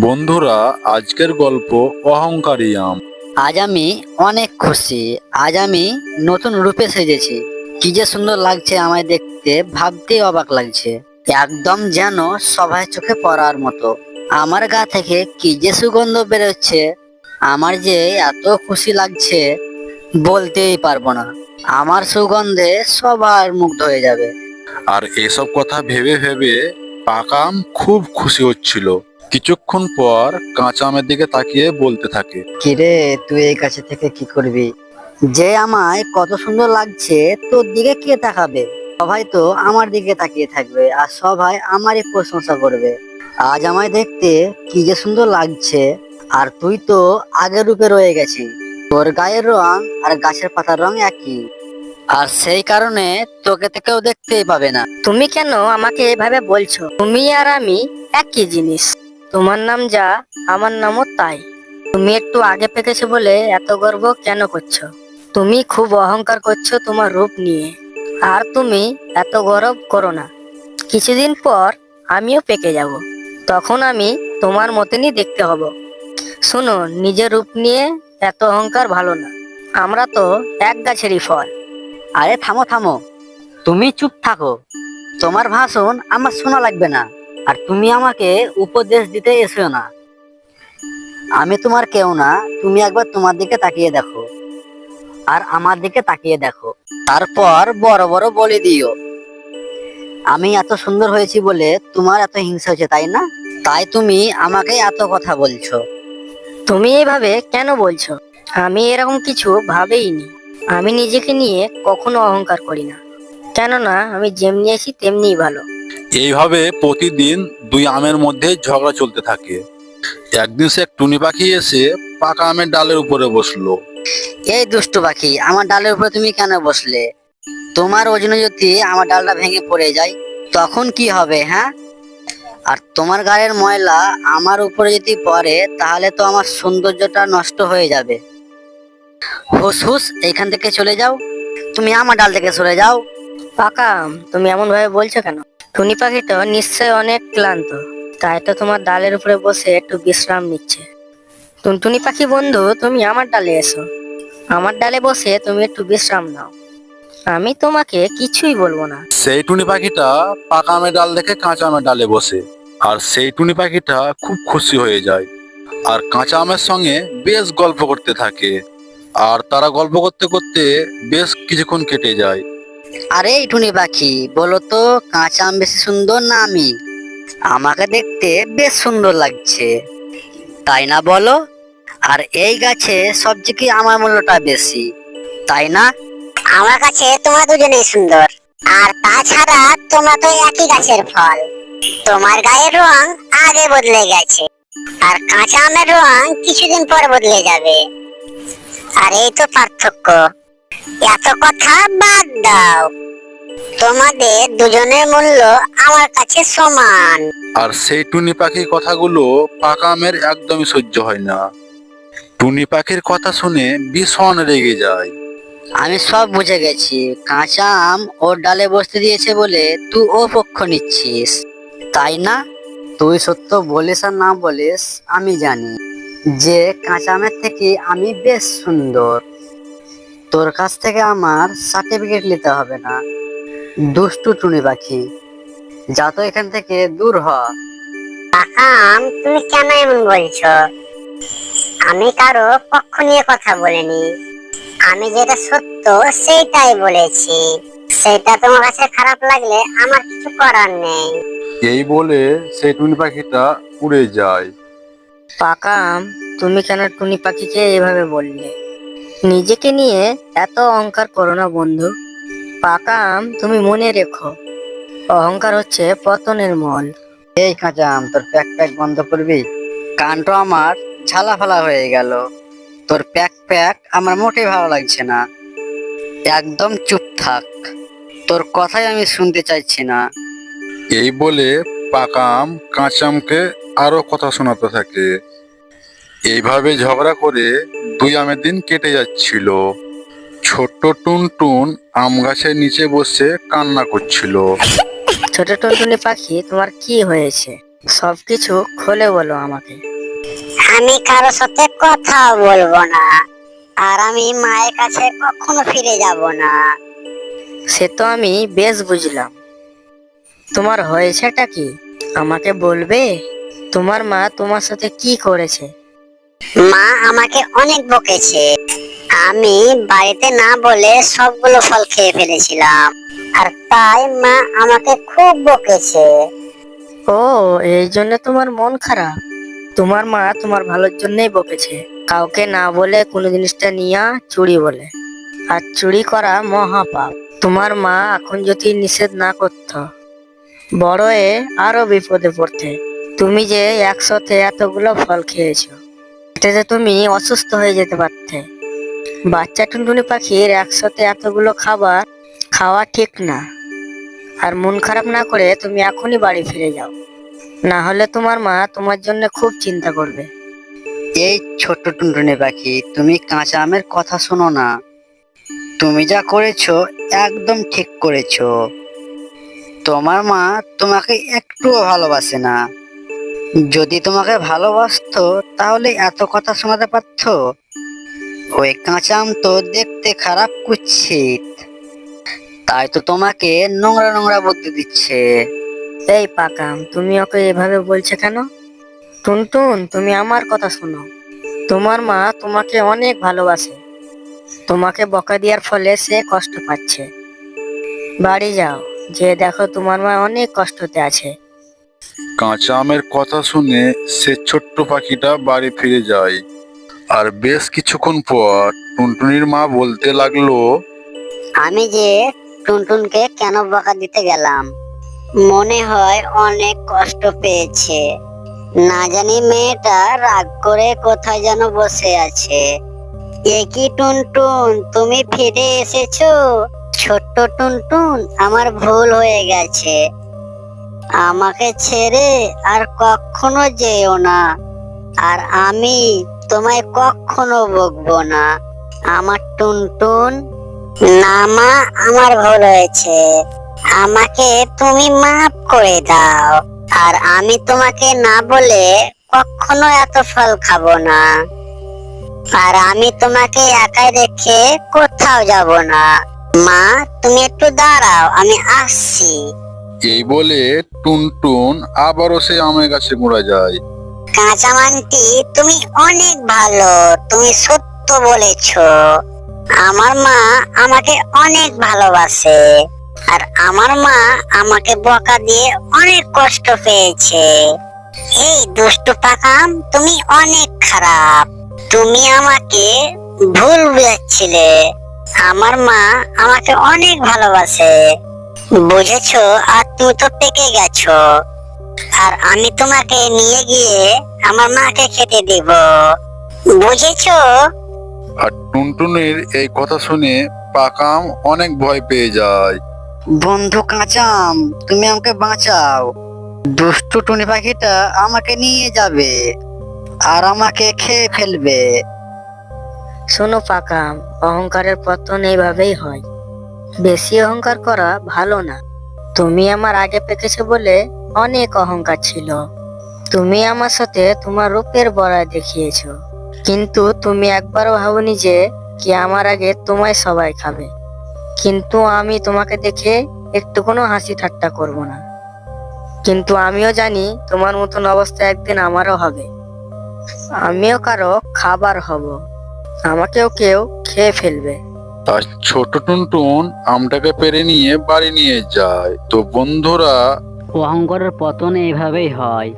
বন্ধুরা, আজকের গল্প অহংকারী আম। আজ আমি অনেক খুশি। আজ আমি নতুন রূপে সেজেছি। কি যে সুন্দর লাগছে আমায় দেখতে, ভাবতেই অবাক লাগছে। একদম যেন সবাই চোখে পড়ার মতো। আমার গা থেকে কি যে সুগন্ধ বেরোচ্ছে, আমার যে এত খুশি লাগছে বলতেই পারবো না। আমার সুগন্ধে সবার মুগ্ধ হয়ে যাবে। আর এসব কথা ভেবে ভেবে পাকা আম খুব খুশি হচ্ছিল। কিছুক্ষণ পর কাঁচা আমের দিকে তাকিয়ে বলতে থাকে, কিরে, তুই এই কাছে থেকে কি করবি? যে আমায় কত সুন্দর লাগছে, তোর দিকে কে তাকাবে? সবাই তো আমার দিকে তাকিয়ে থাকবে আর সবাই আমারই প্রশংসা করবে। আজ আমায় দেখতে কি যে সুন্দর লাগছে, আর তুই তো আগের রূপে রয়ে গেছিস। তোর গায়ের রং আর গাছের পাতার রং একই, আর সেই কারণে তোকে তো কেউ দেখতেই পাবে না। তুমি কেন আমাকে এভাবে বলছো? তুমি আর আমি একই জিনিস। তোমার নাম যা, আমার নামও তাই। তুমি একটু আগে পেকেছো বলে এত গর্ব কেন করছো? তুমি খুব অহংকার করছো তোমার রূপ নিয়ে। আর তুমি এত গর্ব করো না। কিছুদিন পর আমিও পেকে যাব। তখন আমি তোমার মতনই দেখতে হব। শোনো, নিজের রূপ নিয়ে এত অহংকার ভালো না। আমরা তো এক গাছেরই ফল। আরে থামো থামো, তুমি চুপ থাকো। তোমার ভাষণ আমার শোনা লাগবে না, আর তুমি আমাকে উপদেশ দিতে এসো না। আমি তোমার কেউ না। তুমি একবার তোমার দিকে তাকিয়ে দেখো, আর আমার দিকে তাকিয়ে দেখো। তারপর বড় বড় বলে দিও, আমি এত সুন্দর হয়েছি বলে তোমার এত হিংসা হচ্ছে, তাই না? তাই তুমি আমাকে এত কথা বলছো। তুমি এভাবে কেন বলছো? আমি এরকম কিছু ভাবেইনি। আমি নিজেকে নিয়ে কখনো অহংকার করি না, কেননা আমি যেমনি আছি তেমনিই ভালো। এইভাবে প্রতিদিন দুই আমের মধ্যে ঝগড়া চলতে থাকে। একদিন সে এক টুনি পাখি এসে পাকা আমের ডালের উপরে বসলো। এই দুষ্টু পাখি, আমার ডালের উপরে তুমি কেন বসলে? তোমার ওজনে যদি আমার ডালটা ভেঙে পড়ে যায়, তখন কি হবে? হ্যাঁ, আর তোমার গায়ের ময়লা আমার উপরে যদি পড়ে, তাহলে তো আমার সৌন্দর্যটা নষ্ট হয়ে যাবে। হুস হুস, এইখান থেকে চলে যাও। তুমি আমার ডাল থেকে সরে যাও। পাকা আম, তুমি এমন ভাবে বলছো কেন? টুনি পাখিটা নিশ্চয় অনেক ক্লান্ত, তাই তো তোমার ডালের উপরে বসে একটু বিশ্রাম নিচ্ছে। টুনটুনি পাখি বন্ধু, তুমি আমার ডালে এসো। আমার ডালে বসে তুমি একটু বিশ্রাম নাও। আমি তোমাকে কিছুই বলবো না। সেই টুনি পাখিটা পাকা আমের ডাল দেখে কাঁচা আমের ডালে বসে, আর সেই টুনি পাখিটা খুব খুশি হয়ে যায় আর কাঁচা আমের সঙ্গে বেশ গল্প করতে থাকে। আর তারা গল্প করতে করতে বেশ কিছুক্ষণ কেটে যায়। আরে এই টুনি পাখি, বলো তো, কাঁচা আম বেশি সুন্দর না আমি? আমাকে দেখতে বেশ সুন্দর লাগছে, তাই না বলো? আর এই গাছে সবচেয়ে কি আমার মূল্যটা বেশি, তাই না? আমার কাছে তোমরা দুজনেই সুন্দর। আর তাছাড়া তোমরা তো একই গাছের ফল। তোমার গায়ের রং আগে বদলে গেছে, আর কাঁচা আমের রং কিছুদিন পর বদলে যাবে। আর এই তো পার্থক্য। এত কথা বাদ দাও। তোমাদের দুজনের মূল্য আমার কাছে সমান। আর সেই টুনি পাখির কথাগুলো পাকা আমের একদমই সহ্য হয় না। টুনি পাখির কথা শুনে ভীষণ রেগে যায়। আমি সব বুঝে গেছি। কাঁচা আম ওর ডালে বসতে দিয়েছে বলে তুই ও পক্ষ নিচ্ছিস, তাই না? তুই সত্য বলিস আর না বলিস, আমি জানি যে কাঁচা আমের থেকে আমি বেশ সুন্দর। তোর কাছ থেকে আমার সার্টিফিকেট নিতে হবে না। দুষ্টু টুনি পাখি, যা তো এখান থেকে দূর হ। আম, তুমি কেন এমন বলছো? আমি কারো পক্ষ নিয়ে কথা বলিনি। আমি যেটা সত্য সেটাই বলেছি। সেটা তোমার কাছে খারাপ লাগলে আমার কিছু করার নেই। এই বলে সেই টুনি পাখিটা উড়ে যায়। পাকা আম, তুমি কেন টুনি পাখিকে এভাবে বললে? নিজেকে নিয়ে এত অহংকার করো না বন্ধু। পাকা আম, তুমি মনে রেখো, অহংকার হচ্ছে পতনের মূল। এই কাঁচা আম, তোর প্যাক প্যাক বন্ধ করবি? কানটা আমার ঝালা ফালা হয়ে গেল। তোর প্যাক প্যাক আমার মোটেই ভালো লাগছে না। একদম চুপ থাক, তোর কথাই আমি শুনতে চাইছি না। এই বলে পাকা আম কাঁচা আমকে আরো কথা শোনাতে থাকে। এইভাবে ঝগড়া করে দুই আমের দিন কেটে যাচ্ছিল। ছোট্ট টুনটুন আম গাছের নিচে বসে কান্না করছিল। ছোট টুনটুনি পাখি, তোমার কি হয়েছে? সবকিছু খুলে বলো আমাকে। আমি কারো সাথে কথা বলবো না, আর আমি মায়ের কাছে কখনো ফিরে যাব না। সে তো আমি বেশ বুঝলাম। তোমার হয়েছেটা কি আমাকে বলবে? তোমার মা তোমার সাথে কি করেছে? মা আমাকে অনেক বকেছে। আমি বাড়িতে না বলে সবগুলো ফল খেয়ে ফেলেছিলাম, আর তাই মা আমাকে খুব বকেছে। ও, এই জন্য তোমার মন খারাপ? তোমার মা তোমার ভালোর জন্যই বকেছে। কাউকে না বলে কোনো জিনিসটা নিয়ে চুরি বলে, আর চুরি করা মহাপাপ। তোমার মা এখন যদি নিষেধ না করতো, বড় হয়ে আরো বিপদে পড়তে। তুমি যে একসাথে এতগুলো ফল খেয়েছো, এতে তুমি অসুস্থ হয়ে যেতে পারতে। বাচ্চা টুনটুনি পাখির একসাথে এতগুলো খাবার খাওয়া ঠিক না। আর মন খারাপ না করে তুমি এখনই বাড়ি ফিরে যাও, না হলে তোমার মা তোমার জন্য খুব চিন্তা করবে। এই ছোট্ট টুনটুনি পাখি, তুমি কাঁচা আমের কথা শোনো না। তুমি যা করেছো একদম ঠিক করেছো। তোমার মা তোমাকে একটুও ভালোবাসে না। যদি তোমাকে ভালোবাসতো তাহলে এত কথা শোনাতে পারতো? ওই কাঁচা আম তো দেখতে খারাপ কুৎসিত, তাই তো তোমাকে নোংরা নোংরা বুদ্ধি দিচ্ছে। এই পাকাম, তুমি ওকে এভাবে বলছো কেন? টুনটুন, তুমি আমার কথা শোনো। তোমার মা তোমাকে অনেক ভালোবাসে। তোমাকে বকা দেওয়ার ফলে সে কষ্ট পাচ্ছে। বাড়ি যাও, যে দেখো তোমার মা অনেক কষ্টতে আছে। কাঁচা আমের কথা শুনে সে ছোট্ট পাখিটা বাড়ি ফিরে যায়। আর বেশ কিছুক্ষণ পর টুনটুনির মা বলতে লাগলো, আমি যে টুনটুনকে কেন বকা দিতে গেলাম, মনে হয় অনেক কষ্ট পেয়েছে। না জানি মেয়েটা রাগ করে কোথায় যেন বসে আছে। এ কি টুনটুন, তুমি ফিরে এসেছো? ছোট্ট টুনটুন, আমার ভুল হয়ে গেছে। আমাকে ছেড়ে আর কখনো যেও না, আর আমি তোমায় কখনো বকবো না, আমার টুনটুন। না মা, আমার ভুল হয়েছে, আমাকে তুমি মাফ করে দাও। আর আমি তোমাকে না বলে কখনো এত ফল খাবো না, আর আমি তোমাকে একাই রেখে কোথাও যাব না। মা, তুমি একটু দাঁড়াও, আমি আসছি। এই বলে টুনটুন আবারও সেই আমের গাছে মোড়া যায়। কাঁচা আন্টি, তুমি অনেক ভালো, তুমি সত্য বলেছো। আমার মা আমাকে অনেক ভালোবাসে, আর আমার মা আমাকে বকা দিয়ে অনেক কষ্ট পেয়েছে। এই দুষ্টু পাকাম, তুমি অনেক খারাপ। তুমি আমাকে ভুল বুঝাচ্ছিলে। আমার মা আমাকে অনেক ভালোবাসে, বুঝেছো? আর তুমি তো পেকে গেছো, আর আমি তোমাকে নিয়ে গিয়ে আমার মাকে খেতে দেব, বুঝেছো? আর টুনটুনির এই কথা শুনে পাকাম অনেক ভয় পেয়ে যায়। বন্ধু কাঁচা আম, তুমি আমাকে বাঁচাও। দুষ্টু টুনি পাখিটা আমাকে নিয়ে যাবে আর আমাকে খেয়ে ফেলবে। শোনো পাকাম, অহংকারের পতন এইভাবেই হয়। বেশি অহংকার করা ভালো না। তুমি আমার আগে পেকেছো বলে অনেক অহংকার ছিল। তুমি আমার সাথে তোমার রূপের বড়াই দেখিয়েছো, কিন্তু তুমি একবারও ভাবনি যে কি আমার আগে তোমায় সবাই খাবে। কিন্তু আমি তোমাকে দেখে একটু কোনো হাসি ঠাট্টা করব না। কিন্তু আমিও জানি তোমার মতন অবস্থা একদিন আমারও হবে। আমিও কারো খাবার হব, আমাকেও কেউ খেয়ে ফেলবে। আর ছোট টুনটুন আমটাকে পেরে নিয়ে বাড়ি নিয়ে যায়। তো বন্ধুরা, অহংকারের পতন এইভাবেই হয়।